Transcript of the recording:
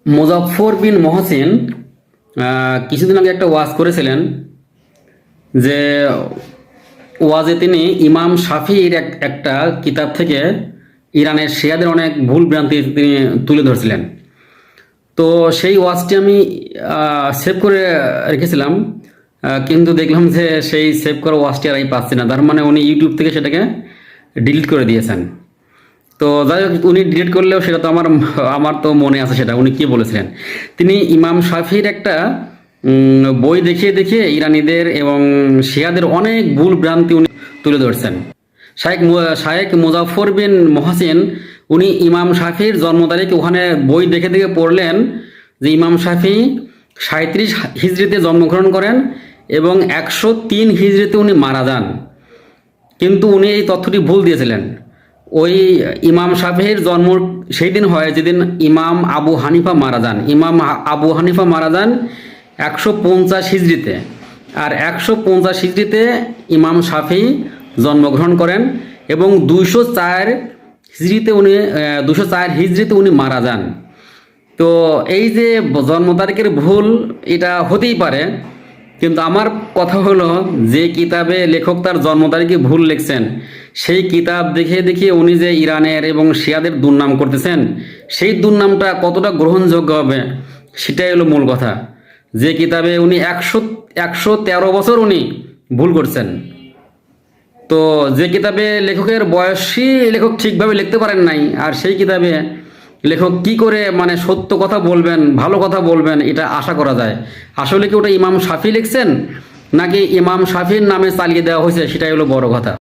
মুজাফফর বিন মহসিন কিছুদিন আগে একটা ওয়াজ করেছিলেন যে ওয়াজে তিনি ইমাম শাফির একটা কিতাব থেকে ইরানের শিয়াদের অনেক ভুল ভ্রান্তি তিনি তুলে ধরছিলেন। তো সেই ওয়াজটি আমি সেভ করে রেখেছিলাম, কিন্তু দেখলাম যে সেই সেভ করা ওয়াজটি আর আমি পাচ্ছি না। তার মানে উনি ইউটিউব থেকে সেটাকে ডিলিট করে দিয়েছেন। তো যাই হোক, উনি ডিলিট করলেও সেটা তো আমার আমার তো মনে আছে সেটা উনি কি বলেছিলেন। তিনি ইমাম শাফির একটা বই দেখিয়ে দেখিয়ে ইরানিদের এবং শিয়াদের অনেক ভুল ভ্রান্তি উনি তুলে ধরছেন। শায়েখ মুজাফফর বিন মহসিন উনি ইমাম শাফির জন্ম তারিখ ওখানে বই দেখে দেখে পড়লেন যে ইমাম শাফি 37 হিজরিতে জন্মগ্রহণ করেন এবং 103 হিজরিতে উনি মারা যান। কিন্তু উনি এই তথ্যটি ভুল দিয়েছিলেন। ওই ইমাম শাফির জন্ম সেই দিন হয় যেদিন ইমাম আবু হানিফা মারা যান। ইমাম আবু হানিফা মারা যান 150 হিজরিতে, আর 150 হিজরিতে ইমাম শাফি জন্মগ্রহণ করেন এবং 204 হিজরিতে উনি 204 হিজরিতে উনি মারা যান। তো এই যে জন্ম তারিখের ভুল, এটা হতেই পারে, কিন্তু আমার কথা হলো যে কিতাবে লেখক তার জন্ম তারিখে ভুল লিখছেন, সেই কিতাব দেখে দেখে উনি যে ইরানের এবং শিয়াদের দুর্নাম করতেছেন, সেই দুর্নামটা কতটা গ্রহণযোগ্য হবে সেটাই হলো মূল কথা। যে কিতাবে উনি 113 বছর উনি ভুল করছেন। তো যে কিতাবে লেখকের বয়সী লেখক ঠিকভাবে লিখতে পারেন নাই, আর সেই কিতাবে লেখক কি করে মানে সত্য কথা বলবেন, ভালো কথা বলবেন, এটা আশা করা যায়। আসলে কি ওটা ইমাম শাফি লিখছেন নাকি ইমাম শাফির নামে চালিয়ে দেওয়া হয়েছে, সেটাই হলো বড় কথা।